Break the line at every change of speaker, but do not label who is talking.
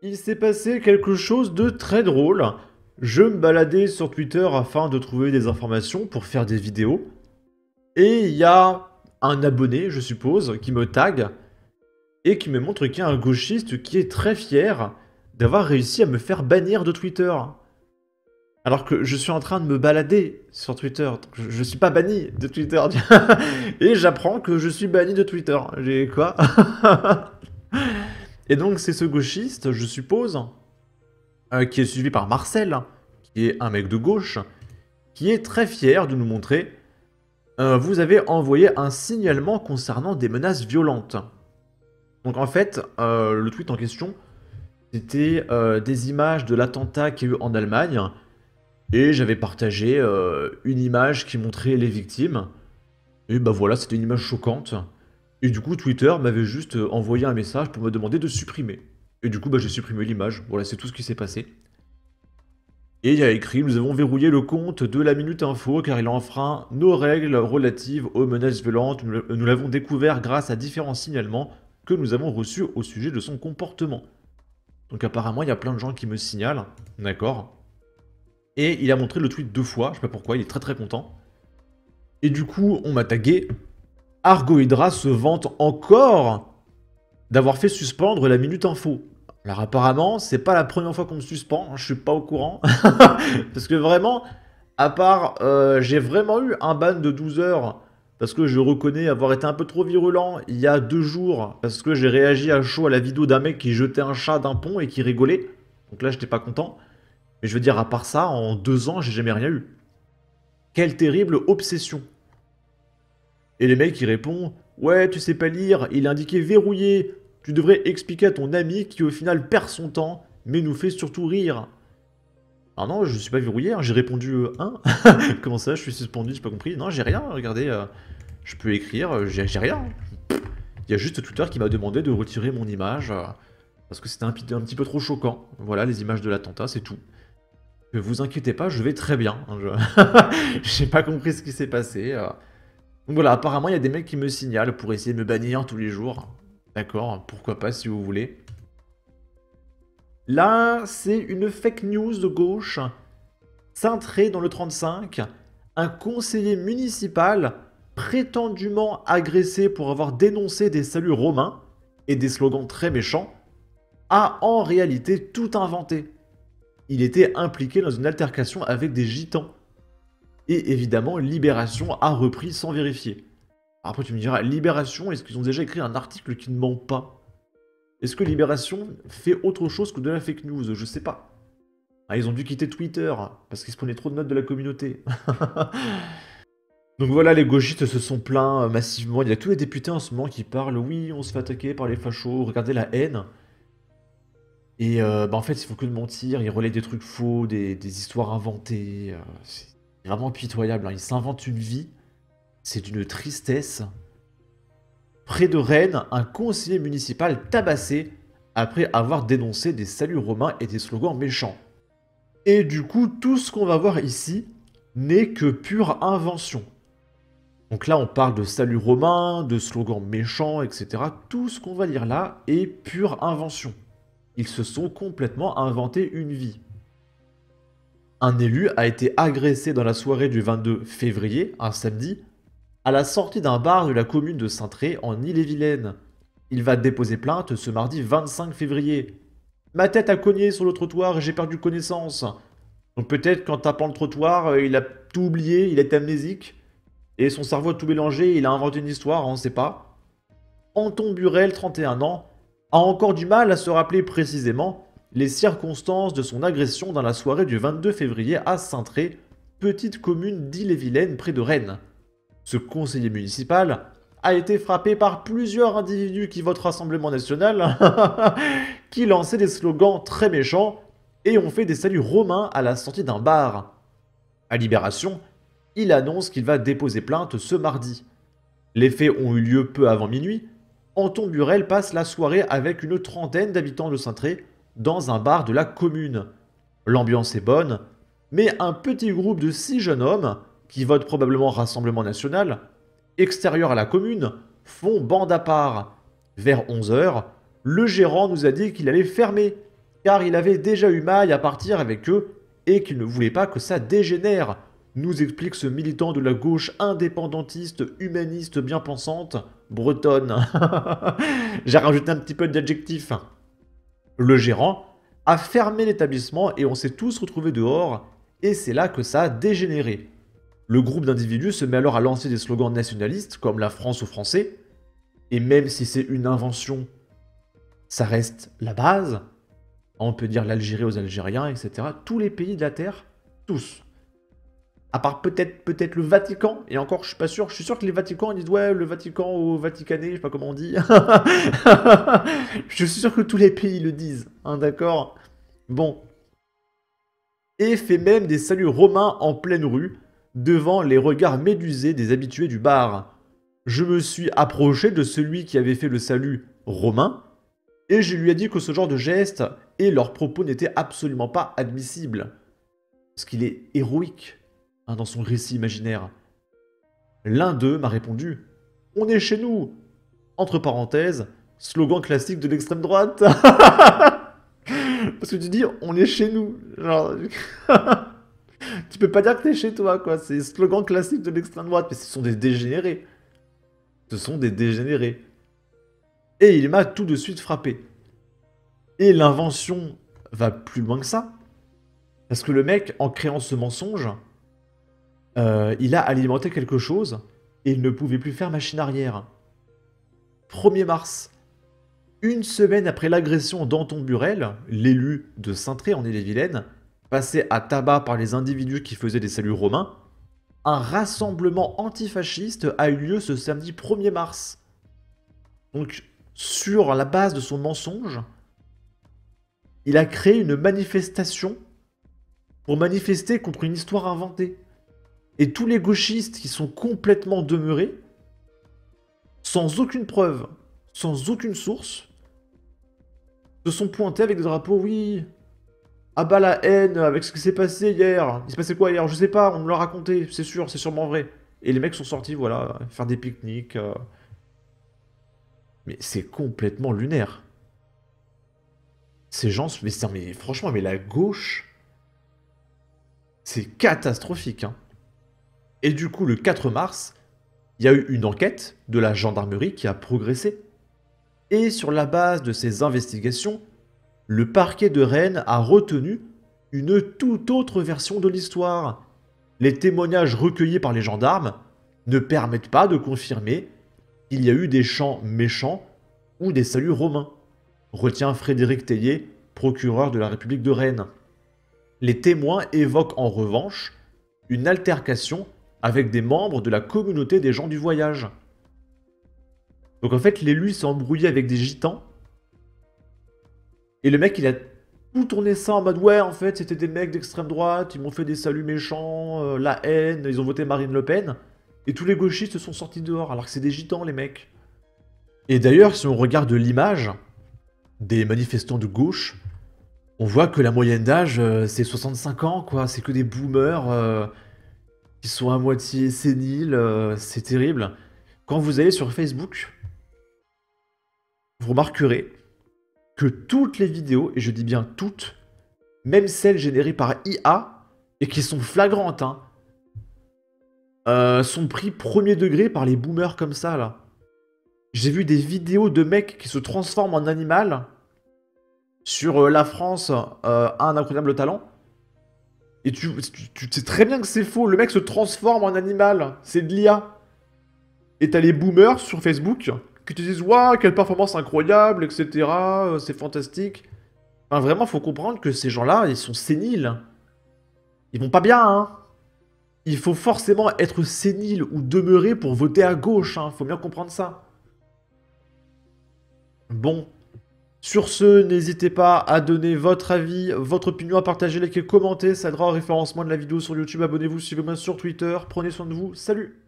Il s'est passé quelque chose de très drôle. Je me baladais sur Twitter afin de trouver des informations pour faire des vidéos. Et il y a un abonné, je suppose, qui me tag et qui me montre qu'il y a un gauchiste qui est très fier d'avoir réussi à me faire bannir de Twitter. Alors que je suis en train de me balader sur Twitter. Donc je suis pas banni de Twitter. Et j'apprends que je suis banni de Twitter. J'ai quoi? Et donc c'est ce gauchiste, je suppose, qui est suivi par Marcel, qui est un mec de gauche, qui est très fier de nous montrer vous avez envoyé un signalement concernant des menaces violentes. Donc en fait, le tweet en question, c'était des images de l'attentat qu'il y a eu en Allemagne, et j'avais partagé une image qui montrait les victimes, et bah voilà, c'était une image choquante. Et du coup, Twitter m'avait juste envoyé un message pour me demander de supprimer. Et du coup, bah, j'ai supprimé l'image. Voilà, c'est tout ce qui s'est passé. Et il y a écrit, nous avons verrouillé le compte de la Minute Info car il enfreint nos règles relatives aux menaces violentes. Nous l'avons découvert grâce à différents signalements que nous avons reçus au sujet de son comportement. Donc apparemment, il y a plein de gens qui me signalent, d'accord. Et il a montré le tweet 2 fois, je sais pas pourquoi, il est très très content. Et du coup, on m'a tagué. Argohydra se vante encore d'avoir fait suspendre la Minute Info. Alors apparemment, c'est pas la première fois qu'on me suspend, hein, je suis pas au courant. Parce que vraiment, à part, j'ai vraiment eu un ban de 12 heures, parce que je reconnais avoir été un peu trop virulent il y a 2 jours, parce que j'ai réagi à chaud à la vidéo d'un mec qui jetait un chat d'un pont et qui rigolait. Donc là, j'étais pas content. Mais je veux dire, à part ça, en 2 ans, j'ai jamais rien eu. Quelle terrible obsession. Et les mecs, ils répondent, ouais, tu sais pas lire, il est indiqué verrouillé. Tu devrais expliquer à ton ami qui au final perd son temps, mais nous fait surtout rire. Ah non, je suis pas verrouillé, hein, j'ai répondu hein. Comment ça, je suis suspendu, j'ai pas compris. Non, j'ai rien, regardez, je peux écrire, j'ai rien. Il y a juste Twitter qui m'a demandé de retirer mon image, parce que c'était un petit peu trop choquant. Voilà, les images de l'attentat, c'est tout. Ne vous inquiétez pas, je vais très bien. Hein, j'ai pas compris ce qui s'est passé. Donc voilà, apparemment, il y a des mecs qui me signalent pour essayer de me bannir tous les jours. D'accord, pourquoi pas si vous voulez. Là, c'est une fake news de gauche. Cintré dans le 35, un conseiller municipal prétendument agressé pour avoir dénoncé des saluts romains et des slogans très méchants, a en réalité tout inventé. Il était impliqué dans une altercation avec des gitans. Et évidemment, Libération a repris sans vérifier. Après, tu me diras, Libération, est-ce qu'ils ont déjà écrit un article qui ne ment pas? Est-ce que Libération fait autre chose que de la fake news? Je sais pas. Ah, ils ont dû quitter Twitter, parce qu'ils se prenaient trop de notes de la communauté. Donc voilà, les gauchistes se sont plaints massivement. Il y a tous les députés en ce moment qui parlent, oui, on se fait attaquer par les fachos, regardez la haine. Et bah en fait, il faut que de mentir, ils relaient des trucs faux, des histoires inventées. C'est vraiment pitoyable, hein. Ils s'inventent une vie, c'est d'une tristesse. Près de Rennes, un conseiller municipal tabassé après avoir dénoncé des saluts romains et des slogans méchants. Et du coup, tout ce qu'on va voir ici n'est que pure invention. Donc là, on parle de saluts romains, de slogans méchants, etc. Tout ce qu'on va lire là est pure invention. Ils se sont complètement inventés une vie. Un élu a été agressé dans la soirée du 22 février, un samedi, à la sortie d'un bar de la commune de Cintré en Ille-et-Vilaine. Il va déposer plainte ce mardi 25 février. Ma tête a cogné sur le trottoir et j'ai perdu connaissance. Donc peut-être qu'en tapant le trottoir, il a tout oublié, il est amnésique. Et son cerveau a tout mélangé, il a inventé une histoire, on ne sait pas. Anton Burel, 31 ans, a encore du mal à se rappeler précisément les circonstances de son agression dans la soirée du 22 février à Cintré, petite commune d'Ille-et-Vilaine près de Rennes. Ce conseiller municipal a été frappé par plusieurs individus qui votent Rassemblement National, qui lançaient des slogans très méchants et ont fait des saluts romains à la sortie d'un bar. À Libération, il annonce qu'il va déposer plainte ce mardi. Les faits ont eu lieu peu avant minuit. Anton Burel passe la soirée avec une trentaine d'habitants de Cintré dans un bar de la commune. L'ambiance est bonne, mais un petit groupe de 6 jeunes hommes, qui votent probablement Rassemblement National, extérieurs à la commune, font bande à part. Vers 11 h, le gérant nous a dit qu'il allait fermer. car il avait déjà eu maille à partir avec eux et qu'il ne voulait pas que ça dégénère, nous explique ce militant de la gauche indépendantiste, humaniste, bien pensante, bretonne. J'ai rajouté un petit peu d'adjectif. Le gérant a fermé l'établissement et on s'est tous retrouvés dehors, et c'est là que ça a dégénéré. Le groupe d'individus se met alors à lancer des slogans nationalistes, comme la France aux Français, et même si c'est une invention, ça reste la base. On peut dire l'Algérie aux Algériens, etc. Tous les pays de la Terre, tous. À part peut-être le Vatican, et encore je suis pas sûr, je suis sûr que les Vaticans ils disent ouais le Vatican au Vaticané, je sais pas comment on dit. Je suis sûr que tous les pays le disent, hein, d'accord. Bon. Et fait même des saluts romains en pleine rue, devant les regards médusés des habitués du bar. Je me suis approché de celui qui avait fait le salut romain, et je lui ai dit que ce genre de geste et leurs propos n'étaient absolument pas admissibles. Parce qu'il est héroïque. Dans son récit imaginaire. L'un d'eux m'a répondu « On est chez nous !» Entre parenthèses, slogan classique de l'extrême droite. Parce que tu dis « On est chez nous !» Genre... tu peux pas dire que t'es chez toi, quoi. C'est slogan classique de l'extrême droite. Mais ce sont des dégénérés. Ce sont des dégénérés. Et il m'a tout de suite frappé. Et l'invention va plus loin que ça. Parce que le mec, en créant ce mensonge... il a alimenté quelque chose et il ne pouvait plus faire machine arrière. 1er mars, une semaine après l'agression d'Anton Burel, l'élu de Saintré en Ille-et-Vilaine, passé à tabac par les individus qui faisaient des saluts romains, un rassemblement antifasciste a eu lieu ce samedi 1er mars. Donc, sur la base de son mensonge, il a créé une manifestation pour manifester contre une histoire inventée. Et tous les gauchistes qui sont complètement demeurés, sans aucune preuve, sans aucune source, se sont pointés avec des drapeaux, oui, ah bah la haine avec ce qui s'est passé hier. Il s'est passé quoi hier? Je sais pas, on me l'a raconté, c'est sûr, c'est sûrement vrai. Et les mecs sont sortis, voilà, faire des pique-niques. Mais c'est complètement lunaire. Ces gens, mais franchement, mais la gauche, c'est catastrophique, hein. Et du coup, le 4 mars, il y a eu une enquête de la gendarmerie qui a progressé. Et sur la base de ces investigations, le parquet de Rennes a retenu une toute autre version de l'histoire. Les témoignages recueillis par les gendarmes ne permettent pas de confirmer qu'il y a eu des chants méchants ou des saluts romains, retient Frédéric Tellier, procureur de la République de Rennes. Les témoins évoquent en revanche une altercation avec des membres de la communauté des gens du voyage. Donc en fait, l'élu s'est embrouillé avec des gitans. Et le mec, il a tout tourné ça en mode « Ouais, en fait, c'était des mecs d'extrême droite, ils m'ont fait des saluts méchants, la haine, ils ont voté Marine Le Pen. » Et tous les gauchistes se sont sortis dehors, alors que c'est des gitans, les mecs. Et d'ailleurs, si on regarde l'image des manifestants de gauche, on voit que la moyenne d'âge, c'est 65 ans, quoi. C'est que des boomers... qui sont à moitié séniles, c'est terrible. Quand vous allez sur Facebook, vous remarquerez que toutes les vidéos, et je dis bien toutes, même celles générées par IA, et qui sont flagrantes, hein, sont pris premier degré par les boomers comme ça, là. J'ai vu des vidéos de mecs qui se transforment en animal sur La France a un incroyable talent. Et tu sais très bien que c'est faux. Le mec se transforme en animal. C'est de l'IA. Et t'as les boomers sur Facebook qui te disent « Waouh, quelle performance incroyable, etc. C'est fantastique. » Enfin, vraiment, faut comprendre que ces gens-là, ils sont séniles. Ils vont pas bien, hein. Il faut forcément être sénile ou demeurer pour voter à gauche, hein. Faut bien comprendre ça. Bon. Sur ce, n'hésitez pas à donner votre avis, votre opinion, à partager, liker, commenter. Ça aidera au référencement de la vidéo sur YouTube. Abonnez-vous, suivez-moi sur Twitter. Prenez soin de vous. Salut!